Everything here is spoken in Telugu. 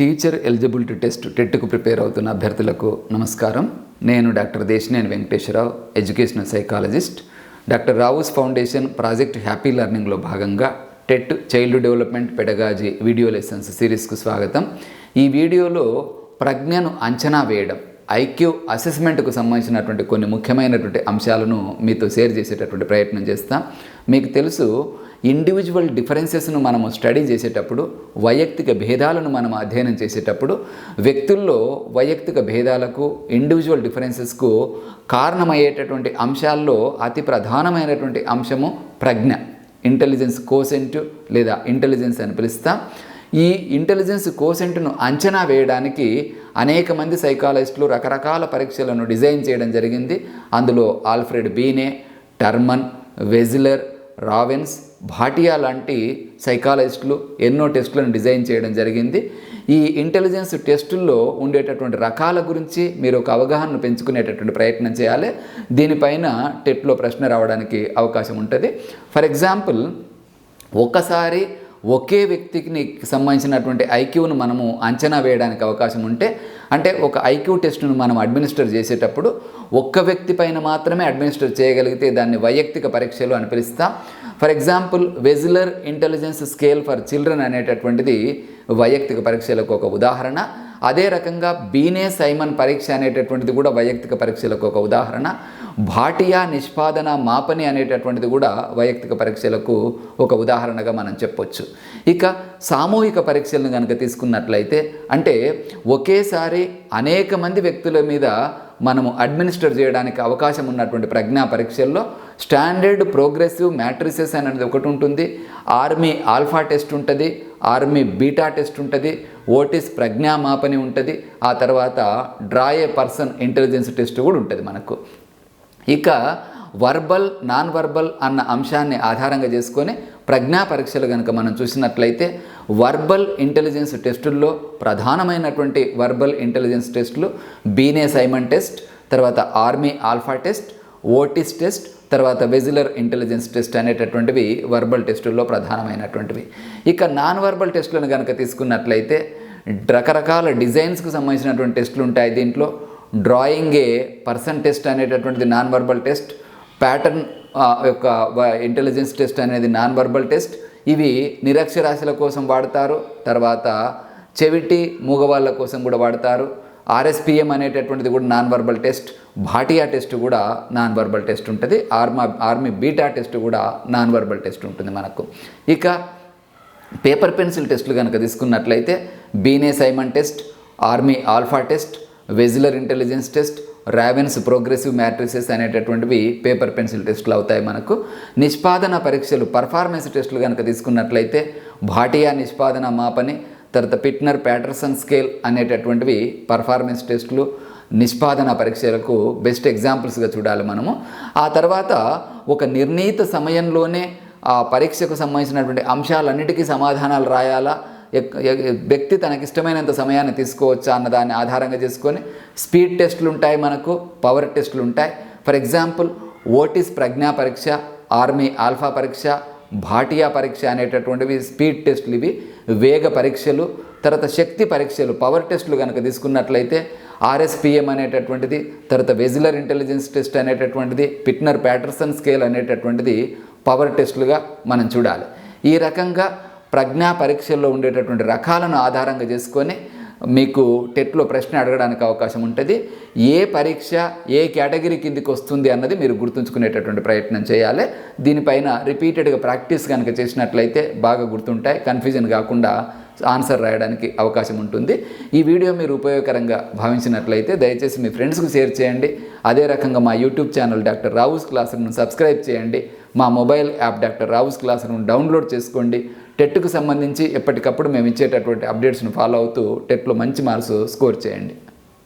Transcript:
టీచర్ ఎలిజిబిలిటీ టెస్ట్ టెట్కు ప్రిపేర్ అవుతున్న అభ్యర్థులకు నమస్కారం. నేను doctor Desineni Venkateswararao, educational psychologist. Doctor Rao's foundation project happy లెర్నింగ్లో భాగంగా TET child development pedagogy video lessons సిరీస్కు స్వాగతం. ఈ వీడియోలో ప్రజ్ఞను అంచనా వేయడం, ఐక్యూ అసెస్మెంట్కు సంబంధించినటువంటి కొన్ని ముఖ్యమైనటువంటి అంశాలను మీతో షేర్ చేసేటటువంటి ప్రయత్నం చేస్తాం. మీకు తెలుసు, ఇండివిజువల్ డిఫరెన్సెస్ను మనము స్టడీ చేసేటప్పుడు, వైయక్తిక భేదాలను మనం అధ్యయనం చేసేటప్పుడు వ్యక్తుల్లో వైయక్తిక భేదాలకు, ఇండివిజువల్ డిఫరెన్సెస్కు కారణమయ్యేటటువంటి అంశాల్లో అతి ప్రధానమైనటువంటి అంశము ప్రజ్ఞ, ఇంటెలిజెన్స్ కోసెంట్ లేదా ఇంటెలిజెన్స్ అని పిలుస్తాం. ఈ ఇంటెలిజెన్స్ కోసెంట్ను అంచనా వేయడానికి అనేక మంది సైకాలజిస్టులు రకరకాల పరీక్షలను డిజైన్ చేయడం జరిగింది. అందులో ఆల్ఫ్రెడ్ బీనే, టర్మన్, వెజిలర్, రావెన్స్, భాటియా లాంటి సైకాలజిస్టులు ఎన్నో టెస్టులను డిజైన్ చేయడం జరిగింది. ఈ ఇంటెలిజెన్స్ టెస్టుల్లో ఉండేటటువంటి రకాల గురించి మీరు ఒక అవగాహనను పెంచుకునేటటువంటి ప్రయత్నం చేయాలి. దీనిపైన టెట్లో ప్రశ్న రావడానికి అవకాశం ఉంటుంది. ఫర్ ఎగ్జాంపుల్, ఒక్కసారి ఒకే వ్యక్తికి సంబంధించినటువంటి ఐక్యూను మనము అంచనా వేయడానికి అవకాశం ఉంటే, అంటే ఒక ఐక్యూ టెస్ట్ను మనం అడ్మినిస్టర్ చేసేటప్పుడు ఒక్క వ్యక్తి పైన మాత్రమే అడ్మినిస్టర్ చేయగలిగితే దాన్ని వైయక్తిక పరీక్షలు అని పిలుస్తాం. For example, Wechsler intelligence scale for children అనేటటువంటిది వైయక్తిక పరీక్షలకు ఒక ఉదాహరణ. అదే రకంగా బీనే సైమన్ పరీక్ష అనేటటువంటిది కూడా వైయక్తిక పరీక్షలకు ఒక ఉదాహరణ. భాటియా నిష్పాదన మాపని అనేటటువంటిది కూడా వైయక్తిక పరీక్షలకు ఒక ఉదాహరణగా మనం చెప్పొచ్చు. ఇక సామూహిక పరీక్షలను కనుక తీసుకున్నట్లయితే, అంటే ఒకేసారి అనేక మంది వ్యక్తుల మీద మనము అడ్మినిస్టర్ చేయడానికి అవకాశం ఉన్నటువంటి ప్రజ్ఞా పరీక్షల్లో స్టాండర్డ్ ప్రోగ్రెసివ్ మ్యాట్రిసెస్ అనేది ఒకటి ఉంటుంది, ఆర్మీ ఆల్ఫా టెస్ట్ ఉంటుంది, ఆర్మీ బీటా టెస్ట్ ఉంటుంది, ఓటిస్ ప్రజ్ఞా మాపని ఉంటుంది, ఆ తర్వాత డ్రా ఏ పర్సన్ ఇంటెలిజెన్స్ టెస్ట్ కూడా ఉంటుంది మనకు. ఇక వర్బల్, నాన్ వర్బల్ అన్న అంశాన్ని ఆధారంగా చేసుకొని ప్రజ్ఞా పరీక్షలు కనుక మనం చూసినట్లయితే, వర్బల్ ఇంటెలిజెన్స్ టెస్టుల్లో ప్రధానమైనటువంటి వర్బల్ ఇంటెలిజెన్స్ టెస్టులు బీనే సైమన్ టెస్ట్, తర్వాత army alpha test, Otis test, తర్వాత వెజిలర్ ఇంటెలిజెన్స్ టెస్ట్ అనేటటువంటివి వర్బల్ టెస్టుల్లో ప్రధానమైనటువంటివి. ఇక నాన్ వర్బల్ టెస్టులను కనుక తీసుకున్నట్లయితే రకరకాల డిజైన్స్కి సంబంధించినటువంటి టెస్టులు ఉంటాయి. దీంట్లో డ్రాయింగ్ ఏ పర్సన్ టెస్ట్ అనేటటువంటిది నాన్ వర్బల్ టెస్ట్, ప్యాటర్న్ యొక్క ఇంటెలిజెన్స్ టెస్ట్ అనేది నాన్ వర్బల్ టెస్ట్. ఇవి నిరక్షరాస్యుల కోసం వాడతారు, తర్వాత చెవిటి మూగవాళ్ళ కోసం కూడా వాడతారు. ఆర్ఎస్పిఎం అనేటటువంటిది కూడా non verbal test, Bhatia test కూడా నాన్ వర్బల్ టెస్ట్ ఉంటుంది, ఆర్మీ బీటా టెస్ట్ కూడా నాన్ వర్బల్ టెస్ట్ ఉంటుంది మనకు. ఇక పేపర్ పెన్సిల్ టెస్టులు కనుక తీసుకున్నట్లయితే Binet Simon test, army alpha test, Wechsler intelligence test, Ravens progressive matrices అనేటటువంటివి పేపర్ పెన్సిల్ టెస్టులు అవుతాయి మనకు. నిష్పాదన పరీక్షలు, పర్ఫార్మెన్స్ టెస్టులు కనుక తీసుకున్నట్లయితే భాటియా నిష్పాదన మాపని, తర్వాత పిట్నర్ ప్యాటర్సన్ స్కేల్ అనేటటువంటివి పర్ఫార్మెన్స్ టెస్టులు, నిష్పాదన పరీక్షలకు బెస్ట్ ఎగ్జాంపుల్స్గా చూడాలి మనము. ఆ తర్వాత ఒక నిర్ణీత సమయంలోనే ఆ పరీక్షకు సంబంధించినటువంటి అంశాలన్నిటికీ సమాధానాలు రాయాలా, వ్యక్తి తనకిష్టమైనంత సమయాన్ని తీసుకోవచ్చా అన్నదాన్ని ఆధారంగా చేసుకొని స్పీడ్ టెస్టులు ఉంటాయి మనకు, పవర్ టెస్టులు ఉంటాయి. ఫర్ ఎగ్జాంపుల్, ఓటిస్ ప్రజ్ఞా పరీక్ష, ఆర్మీ ఆల్ఫా పరీక్ష, భాటియా పరీక్ష అనేటటువంటివి స్పీడ్ టెస్టులు, ఇవి వేగ పరీక్షలు. తర్వాత శక్తి పరీక్షలు, పవర్ టెస్టులు కనుక తీసుకున్నట్లయితే ఆర్ఎస్పిఎం అనేటటువంటిది, తర్వాత వెజిలర్ ఇంటెలిజెన్స్ టెస్ట్ అనేటటువంటిది, పిట్నర్ ప్యాటర్సన్ స్కేల్ అనేటటువంటిది పవర్ టెస్టులుగా మనం చూడాలి. ఈ రకంగా ప్రజ్ఞా పరీక్షల్లో ఉండేటటువంటి రకాలను ఆధారంగా చేసుకొని మీకు టెట్లో ప్రశ్న అడగడానికి అవకాశం ఉంటుంది. ఏ పరీక్ష ఏ కేటగిరీ కిందికి వస్తుంది అన్నది మీరు గుర్తుంచుకునేటటువంటి ప్రయత్నం చేయాలి. దీనిపైన రిపీటెడ్గా ప్రాక్టీస్ కనుక చేసినట్లయితే బాగా గుర్తుంటాయి, కన్ఫ్యూజన్ కాకుండా ఆన్సర్ రాయడానికి అవకాశం ఉంటుంది. ఈ వీడియో మీరు ఉపయోగకరంగా భావించినట్లయితే దయచేసి మీ ఫ్రెండ్స్కి షేర్ చేయండి. అదే రకంగా మా YouTube channel doctor Rao's class రూమ్ను సబ్స్క్రైబ్ చేయండి. మా mobile app doctor Rao's class room download చేసుకోండి. టెట్కు సంబంధించి ఎప్పటికప్పుడు మేము ఇచ్చేటటువంటి అప్డేట్స్ను ఫాలో అవుతూ టెట్లో మంచి మార్క్స్ స్కోర్ చేయండి.